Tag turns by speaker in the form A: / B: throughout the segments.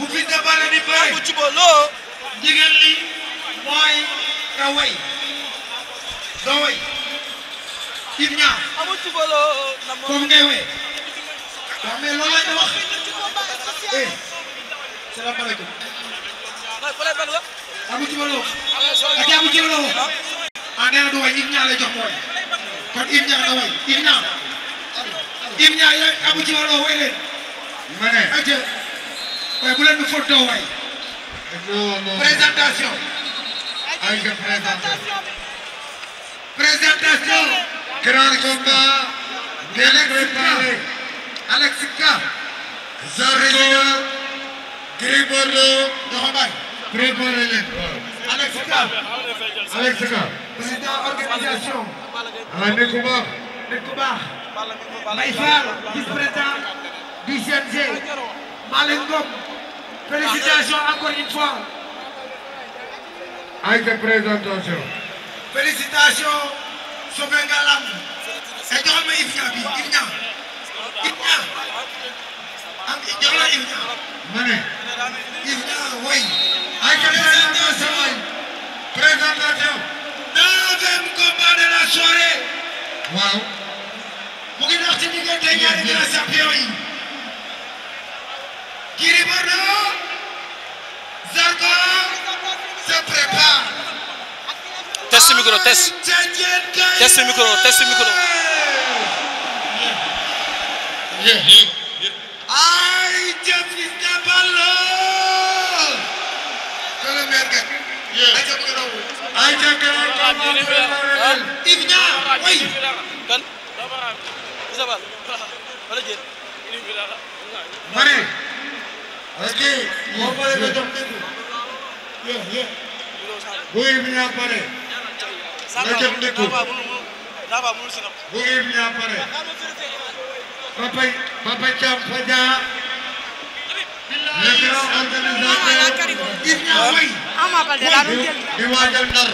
A: bu Fils de Balla di bëre
B: amu ci boloo
A: ndigal li mooy nga way doo way Ibu Niang
B: amu ci boloo
A: comme ngay way waaw mais loolu la ñu wax salaamaaleykum amu ci boloo ak amu ci boloo nee na du way Ibu Niang lay jox mooy kon Ibu Niang da way Ibu Niang amu ci boloo way leen ma ne waaye bu leen di photo way présentation présentation grand combat Alex Ka Zarina Gris Bordeaux doxabay préparé leen Alex Ka président organisation nit ku baax Mbaye Fall vice-président du CNG Malick Ngom félicitations encore une fois
C: avec cette présentation.
A: félicitations sauvé nga lamb et joxal ma Ibu Niang bi Ibu Niang am jox la Ibu Niang
C: ma ne
A: Ibu Niang way
C: avec cette présentation présentation.
A: 9e combat de la soirée
C: waaw.
A: mu ngi dox ci diggante ñaari grands champions yi Gris Bordeaux Zarko se prépare.
B: test micro test micro
A: ay jëf Fils de Balla kala merga ay jëf ko daw
C: ay jëkkër
A: Ibu Niang way
B: kan isabal wala jël
C: ma ne ok
A: moo pare nga jox
C: bu Ibu Niang pare nga jox ndekku bu Ibu Niang pare Papa Thiam Fadia le grand organisateur
A: Ibu Niang way
C: di waajal Ndar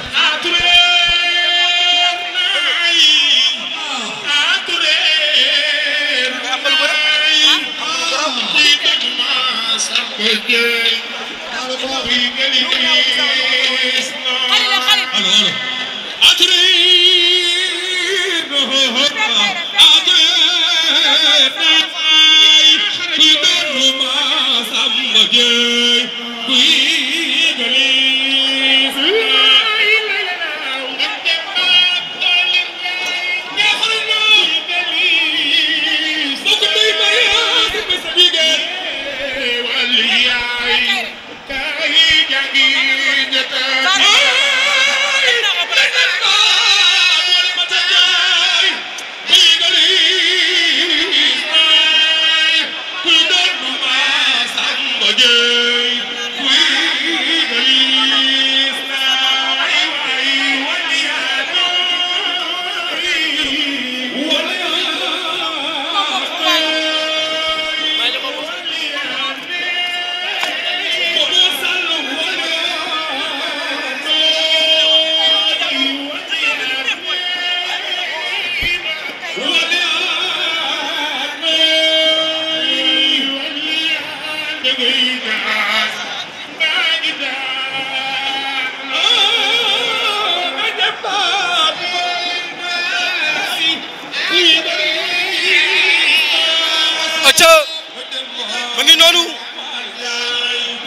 B: ma ngi noonu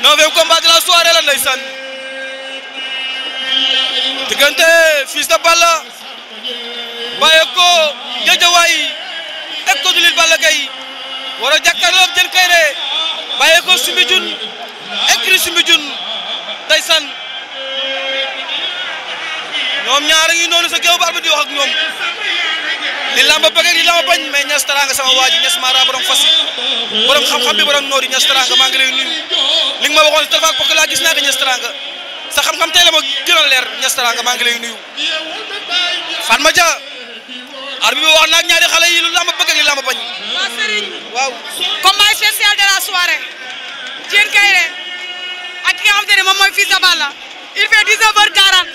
B: 9e combat de la soirée la ndeysaan diggante Fils de Balla bàyyi ko Guédiawaye teg ko du lit Balla Gaye war a jàkkaarloo ak Diène Kaïré bàyyi ko Soumbédioune écrit Soumbédioune ndeysaan ñoom ñaar ngi noonu sa géew ba arbitre di wax ak ñoom li lamba bëgg li lamba bañ mais Niass Taranga sama waa ji Niass Mara borom fas borom xam-xam bi borom noori Niass Taranga maa ngi lay nuyu li nga ma waxoon si téléphone parce que laa gis naa ko Niass Taranga sa xam-xam tey la ma gën a leer Niass Taranga maa ngi lay nuyu Fatma Dia arbitre bi wax na ak ñaari xale yi lu lamba bëgg li lamba bañ
D: waa Serigne
B: waaw
D: combat spécial de la soirée Diène Kaïré ak ki nga xamante ne moom mooy Fils de Balla il fait 19h40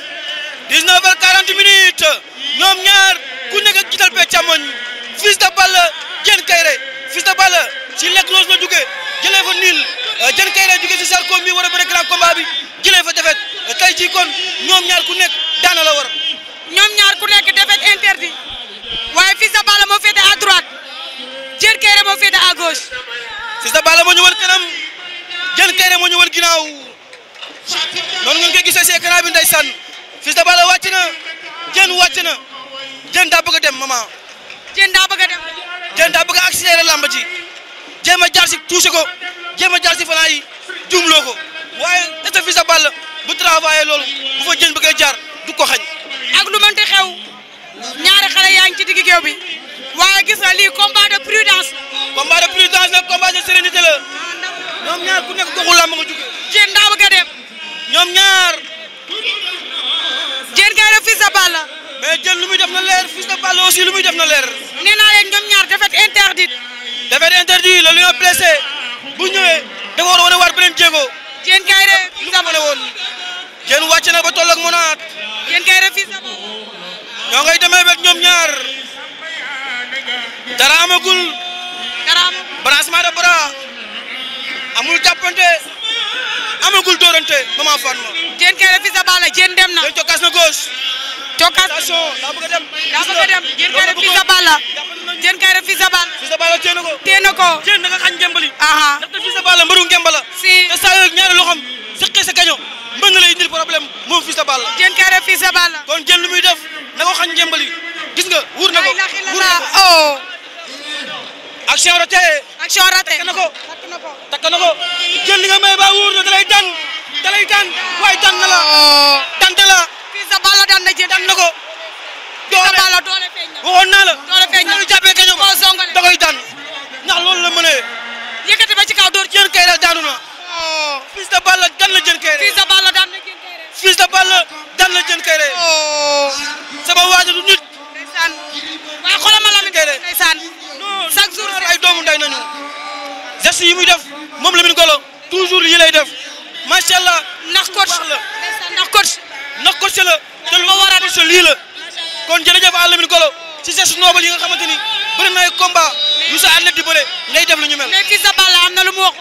B: 19h40 minutes ñoom ñaar ku nekk ak jiital pe càmmoñ Fils de Balla Diène Kaïré Fils de Balla ci Lac Rose la jóge jëlee fa niil Diène Kaïré jóge jëlee fa defet tey jii kon ñoom ñaar ku nekk daana la war.
D: ñoom ñaar ku nekk defet interdit waaye Fils de Balla moo féete à droite Diène Kaïré moo féete à gauche.
B: Fils de Balla moo ñu wan kanam Diène Kaïré moo ñu wan ginnaaw noonu ngeen koy gisee si écran bi ndeysaan Fils de Balla wàcc na Diène wàcc na Diène daa bëgg a dem maman.
D: Diène daa bëgg a dem.
B: Diène daa bëgg a accélérer lamba ji jéem a jaar si touché ko jéem a jaar si fanaa yi juumloo ko waaye est-ce que Fils de Balla bu travaillé loolu bu fa Diène bëggee jaar du ko xañ.
D: ak lu mënti xew ñaari xale yaa ngi ci digg géew bi waaye gis na lii combat de prudence.
B: combat de prudence nag combat de sérénité la ñoom ñaar ku nekk goxu làmb nga jóge.
D: Diène daa bëgg a dem.
B: ñoom ñaar.
D: Diène Kaïré Fils de Balla.
B: mais Diène lu muy def na leer Fils de Balla aussi lu muy def na leer.
D: nee naa leen ñoom ñaar défaite interdite.
B: défaite interdit la lion blessé bu ñëwee dafa war a wane waat beneen jéego.
D: Diène Kaïré Fils de Balla
B: woon Diène wàcc na ba toll ak monaat.
D: Diène Kaïré Fils de Balla.
B: ñoo ngay demee wet ñoom ñaar dara amagul.
D: dara amagul
B: branchement de bras amul jàppante amagul dóorante maman Fatma.
D: Diène Kaïré Fils de Balla Diène dem na.
B: Diène cokkaas na gauche.
D: cokkaas
B: attention daa bëgg a dem.
D: daa bëgg a dem Diène Kaïré Fils de Balla. Diène Kaïré Fils de Balla.
B: Fils de Balla téye na ko.
D: téye na ko.
B: Diène da nga xañ ngembali.
D: aha
B: ndaxte Fils de Balla mbëru ngemba la.
D: si
B: te saa yooyu ñaari loxam seqee sa gaño mën na lay indil problème moom Fils de Balla.
D: Diène Kaïré Fils de Balla.
B: kon Diène lu muy def na ko xañ ngembali gis nga wuur na ko wuur na ko.
D: oh.
B: action raté.
D: action raté.
B: takk na ko takk na ko Diène li nga may ba wuur na da lay daan waaye daan na la. daan na la.
D: Fils de Balla daan na Diène.
B: daan na ko.
D: Fils de Balla doole feeñ na.
B: waxoon naa la.
D: doole feeñ na
B: lu jàppee gaño
D: koo songale.
B: da koy daan ndax loolu la mënee.
D: yëkkati ba ci kaw door.
B: Diène Kaïré daanu na.
D: oh.
B: Fils de Balla daan na Diène Kaïré.
D: Fils de Balla daan na Diène Kaïré.
B: Fils de Balla daan na Diène Kaïré.
D: oh.
B: sama waaju du nit.
D: ndeysaan waaye xoolal ma Lamine
B: Kaïré.
D: ndeysaan chaque jour
B: ay doomu nday nañu geste yi muy def moom Lamine Golo toujours yi lay def macha allah.
D: ndax coach
B: la
D: ndax coach.
B: ndax coach la te lu ma war a coach lii la kon jërëjëf à Lamine Golo ci geste noble yi nga xamante ni bëri na ay combat yu sa athlète di bëre ngay def lu ñu mel.
D: mais Fils de Balla am na lu mu wax.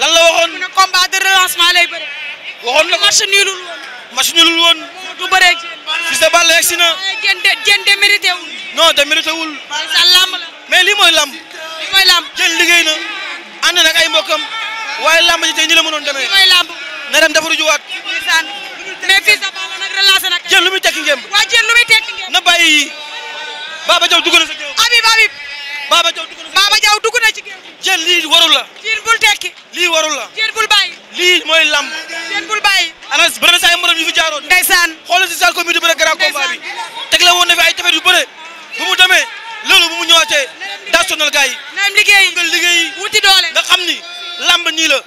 B: lan la waxoon.
D: mu ne combat de relancement lay bëre.
B: waxoon na ko
D: match nulul woon.
B: match nulul woon.
D: du bëree
B: Fils de Balla egsi na.
D: Diène de mérité wul.
B: non te mérité wul.
D: sa lamb la.
B: mais lii mooy lamb.
D: lii mooy lamb.
B: Diène liggéey na ànd nag ay mbokkam waaye lamb ji tey ni la mënoon demee.
D: lii mooy lamb.
B: na dem defaru juwaat.
D: ndeysaan mais Fils de Balla nag relancé na.
B: Diène lu muy tekki ngem.
D: waa Diène lu muy tekki ngem.
B: na bàyyi yi Baba Diaw dugg na sa géew.
D: Habib
B: Baba Diaw dugg na sa
D: Baba Diaw dugg na ci géew.
B: Diène lii warul la.
D: Diène bul tekki.
B: lii warul la.
D: Diène bul bàyyi.
B: lii mooy lamb.
D: Diène bul bàyyi.
B: ana bëri na saa yu morom yu fi jaaroon.
D: ndeysaan
B: xoolal si salle commune bi bëre grand combat bi. teg la woon na fi ay tefet yu bëre bu mu demee loolu bu mu ñëwaatee daa sonal gars yi.
D: na dem liggéey
B: nga liggéey
D: wuti doole.
B: nga xam ni lamb nii la